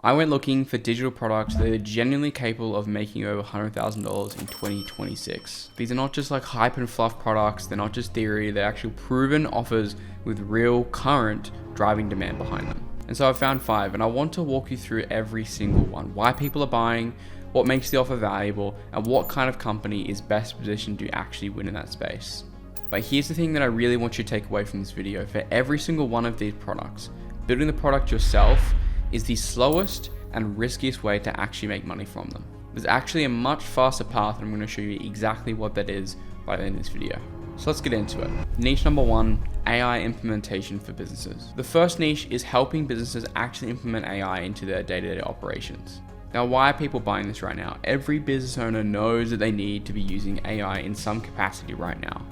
I went looking for digital products that are genuinely capable of making you over $100,000 in 2026. These are not just like hype and fluff products. They're not just theory. They're actual proven offers with real current driving demand behind them. And so I found 5, and I want to walk you through every single one. Why people are buying, what makes the offer valuable, and what kind of company is best positioned to actually win in that space. But here's the thing that I really want you to take away from this video. For every single one of these products, building the product yourself is the slowest and riskiest way to actually make money from them. There's actually a much faster path, and I'm going to show you exactly what that is by the end of this video. So let's get into it. Niche number 1, AI implementation for businesses. The first niche is helping businesses actually implement AI into their day-to-day operations. Now, why are people buying this right now? Every business owner knows that they need to be using AI in some capacity right now.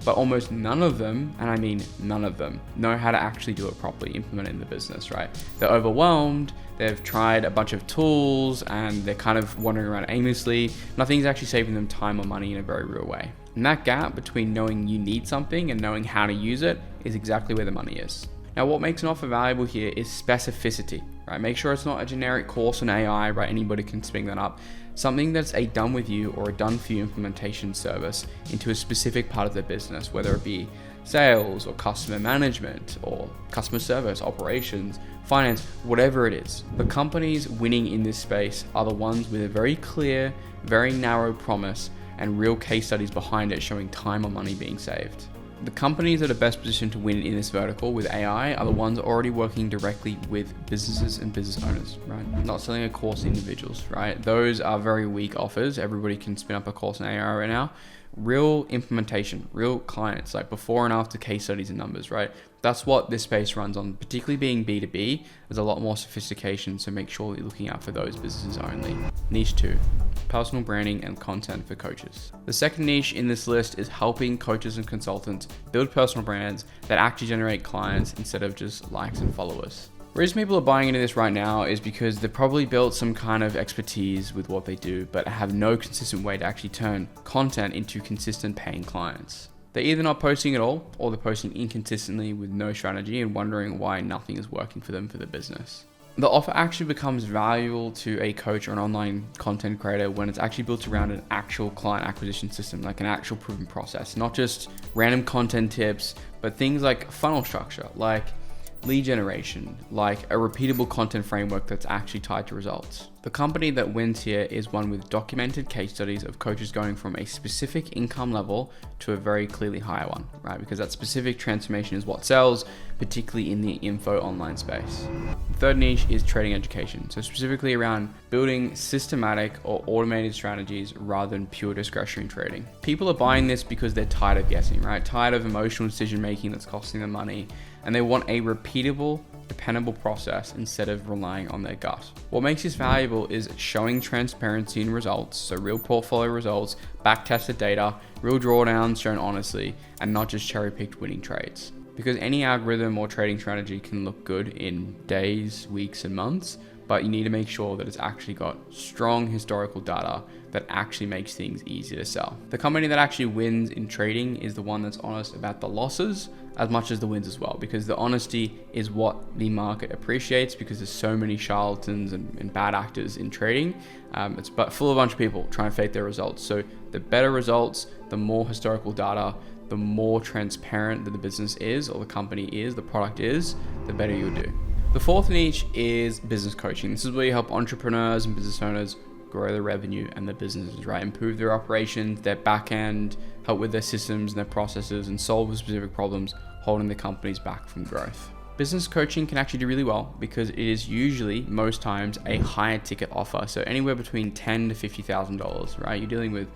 But almost none of them, and I mean none of them, know how to actually do it properly, implement it in the business, right? They're overwhelmed, they've tried a bunch of tools, and they're kind of wandering around aimlessly. Nothing's actually saving them time or money in a very real way. And that gap between knowing you need something and knowing how to use it is exactly where the money is. Now, what makes an offer valuable here is specificity, right? Make sure it's not a generic course on AI, right? Anybody can spin that up. Something that's a done with you or a done for you implementation service into a specific part of the business, whether it be sales or customer management or customer service, operations, finance, whatever it is. The companies winning in this space are the ones with a very clear, very narrow promise and real case studies behind it showing time or money being saved. The companies that are best positioned to win in this vertical with AI are the ones already working directly with businesses and business owners, right? Not selling a course to individuals, right? Those are very weak offers. Everybody can spin up a course in AI right now. Real implementation, real clients, like before and after case studies and numbers, right? That's what this space runs on, particularly being B2B. There's a lot more sophistication, so make sure you're looking out for those businesses only. Niche 2, personal branding and content for coaches. The second niche in this list is helping coaches and consultants build personal brands that actually generate clients instead of just likes and followers. The reason people are buying into this right now is because they've probably built some kind of expertise with what they do, but have no consistent way to actually turn content into consistent paying clients. They're either not posting at all, or they're posting inconsistently with no strategy and wondering why nothing is working for them for the business. The offer actually becomes valuable to a coach or an online content creator when it's actually built around an actual client acquisition system, like an actual proven process, not just random content tips, but things like funnel structure, like lead generation, like a repeatable content framework that's actually tied to results. The company that wins here is one with documented case studies of coaches going from a specific income level to a very clearly higher one, right? Because that specific transformation is what sells, particularly in the info online space. The third niche is trading education. So specifically around building systematic or automated strategies rather than pure discretionary trading. People are buying this because they're tired of guessing, right? Tired of emotional decision making that's costing them money, and they want a repeatable, dependable process instead of relying on their gut. What makes this valuable is showing transparency in results, so real portfolio results, back-tested data, real drawdowns shown honestly, and not just cherry-picked winning trades. Because any algorithm or trading strategy can look good in days, weeks, and months, but you need to make sure that it's actually got strong historical data that actually makes things easier to sell. The company that actually wins in trading is the one that's honest about the losses as much as the wins as well, because the honesty is what the market appreciates, because there's so many charlatans and bad actors in trading. It's but full of a bunch of people trying to fake their results. So the better results, the more historical data, the more transparent that the business is or the company is, the product is, the better you'll do. The fourth niche is business coaching. This is where you help entrepreneurs and business owners grow their revenue and their businesses, right? Improve their operations, their back end, help with their systems and their processes, and solve specific problems holding the companies back from growth. Business coaching can actually do really well because it is usually, most times, a higher ticket offer. So anywhere between $10,000 to $50,000, right? You're dealing with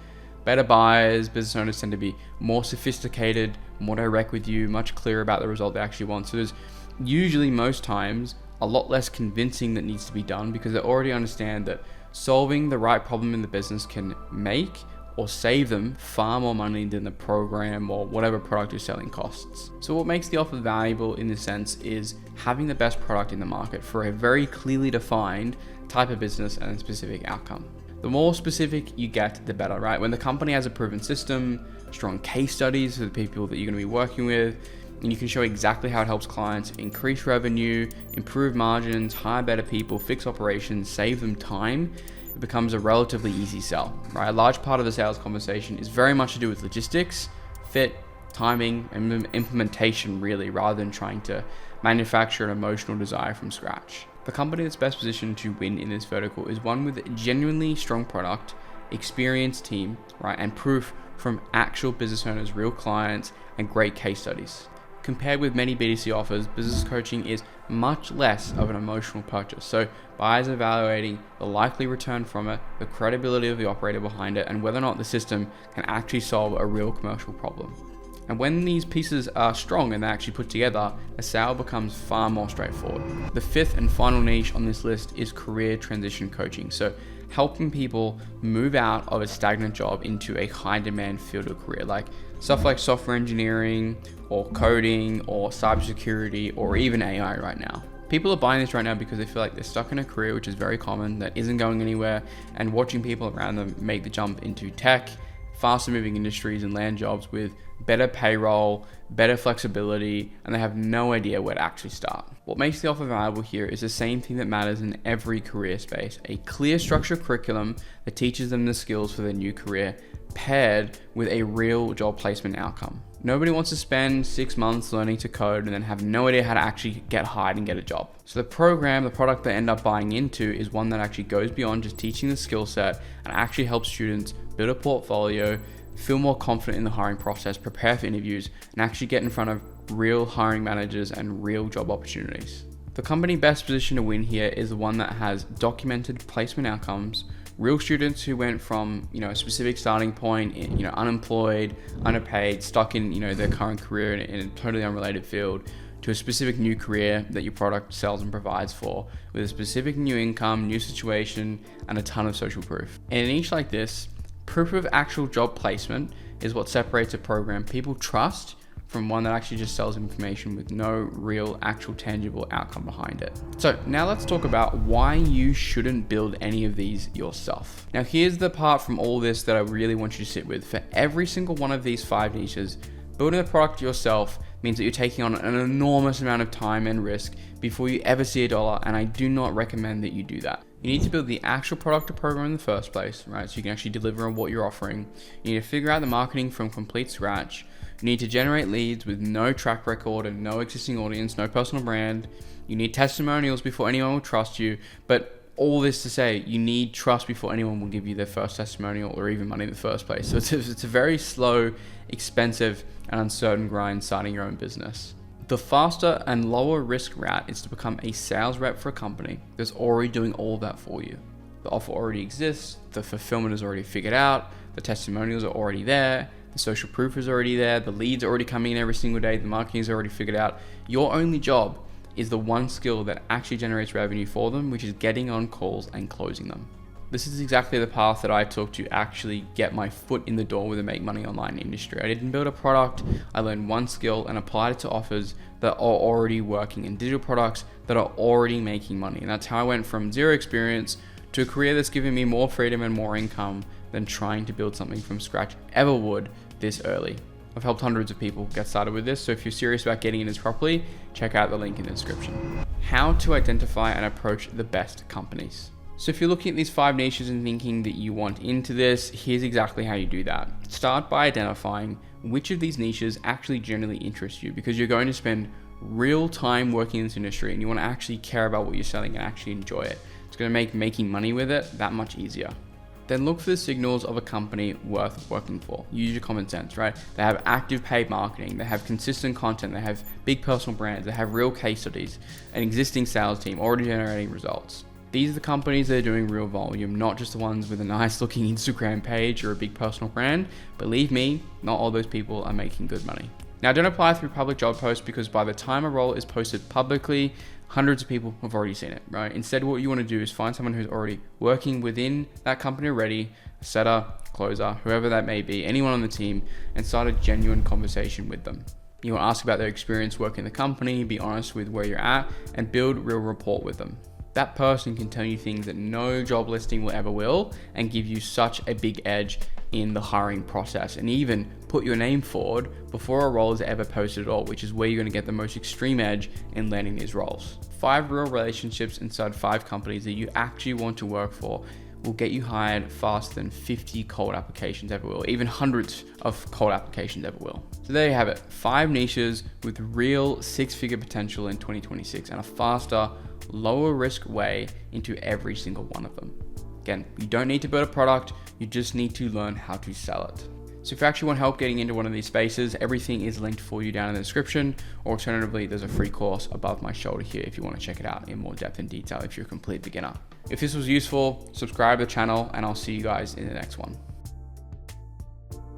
better buyers. Business owners tend to be more sophisticated, more direct with you, much clearer about the result they actually want. So there's usually, most times, a lot less convincing that needs to be done because they already understand that solving the right problem in the business can make or save them far more money than the program or whatever product you're selling costs. So what makes the offer valuable in this sense is having the best product in the market for a very clearly defined type of business and a specific outcome. The more specific you get, the better, right? When the company has a proven system, strong case studies for the people that you're going to be working with, and you can show exactly how it helps clients increase revenue, improve margins, hire better people, fix operations, save them time, it becomes a relatively easy sell, right? A large part of the sales conversation is very much to do with logistics, fit, timing, and implementation really, rather than trying to manufacture an emotional desire from scratch. The company that's best positioned to win in this vertical is one with a genuinely strong product, experienced team, right, and proof from actual business owners, real clients, and great case studies. Compared with many B2C offers, business coaching is much less of an emotional purchase. So buyers are evaluating the likely return from it, the credibility of the operator behind it, and whether or not the system can actually solve a real commercial problem. And when these pieces are strong and they're actually put together, a sale becomes far more straightforward. The fifth and final niche on this list is career transition coaching. So helping people move out of a stagnant job into a high demand field of career, like stuff like software engineering or coding or cybersecurity or even AI right now. People are buying this right now because they feel like they're stuck in a career, which is very common, that isn't going anywhere, and watching people around them make the jump into tech, faster moving industries, and land jobs with better payroll, better flexibility, and they have no idea where to actually start. What makes the offer valuable here is the same thing that matters in every career space: a clear structured curriculum that teaches them the skills for their new career, paired with a real job placement outcome. Nobody wants to spend 6 months learning to code and then have no idea how to actually get hired and get a job. So the product they end up buying into is one that actually goes beyond just teaching the skill set and actually helps students build a portfolio, feel more confident in the hiring process, prepare for interviews, and actually get in front of real hiring managers and real job opportunities. The company best positioned to win here is the one that has documented placement outcomes, real students who went from, a specific starting point, unemployed, underpaid, stuck in, their current career in a totally unrelated field, to a specific new career that your product sells and provides for, with a specific new income, new situation, and a ton of social proof. In a niche like this, proof of actual job placement is what separates a program people trust from one that actually just sells information with no real, actual, tangible outcome behind it. So now let's talk about why you shouldn't build any of these yourself. Now here's the part from all this that I really want you to sit with. For every single one of these 5 niches, building a product yourself means that you're taking on an enormous amount of time and risk before you ever see a dollar, and I do not recommend that you do that. You need to build the actual product or program in the first place, right? So you can actually deliver on what you're offering. You need to figure out the marketing from complete scratch. You need to generate leads with no track record and no existing audience, no personal brand. You need testimonials before anyone will trust you. But all this to say, you need trust before anyone will give you their first testimonial or even money in the first place. So it's a very slow, expensive, and uncertain grind starting your own business. The faster and lower risk route is to become a sales rep for a company that's already doing all of that for you. The offer already exists, the fulfillment is already figured out, the testimonials are already there, the social proof is already there, the leads are already coming in every single day, the marketing is already figured out. Your only job is the one skill that actually generates revenue for them, which is getting on calls and closing them. This is exactly the path that I took to actually get my foot in the door with the make money online industry. I didn't build a product, I learned one skill and applied it to offers that are already working in digital products that are already making money. And that's how I went from zero experience to a career that's giving me more freedom and more income than trying to build something from scratch ever would this early. I've helped hundreds of people get started with this, so if you're serious about getting in this properly, check out the link in the description. How to identify and approach the best companies. So if you're looking at these 5 niches and thinking that you want into this, here's exactly how you do that. Start by identifying which of these niches actually genuinely interest you, because you're going to spend real time working in this industry and you want to actually care about what you're selling and actually enjoy it. It's going to make making money with it that much easier. Then look for the signals of a company worth working for. Use your common sense, right? They have active paid marketing, they have consistent content, they have big personal brands, they have real case studies, an existing sales team already generating results. These are the companies that are doing real volume, not just the ones with a nice looking Instagram page or a big personal brand. Believe me, not all those people are making good money. Now, don't apply through public job posts, because by the time a role is posted publicly, hundreds of people have already seen it, right? Instead, what you want to do is find someone who's already working within that company already, a setter, closer, whoever that may be, anyone on the team, and start a genuine conversation with them. You want to ask about their experience working in the company, be honest with where you're at, and build real rapport with them. That person can tell you things that no job listing will ever will, and give you such a big edge in the hiring process, and even put your name forward before a role is ever posted at all, which is where you're going to get the most extreme edge in landing these roles. 5 real relationships inside 5 companies that you actually want to work for will get you hired faster than 50 cold applications ever will, even hundreds of cold applications ever will. So there you have it, 5 niches with real 6-figure potential in 2026 and a faster, lower risk way into every single one of them. Again, you don't need to build a product, you just need to learn how to sell it. So if you actually want help getting into one of these spaces, everything is linked for you down in the description, or alternatively, there's a free course above my shoulder here if you want to check it out in more depth and detail if you're a complete beginner. If this was useful, subscribe to the channel, and I'll see you guys in the next one.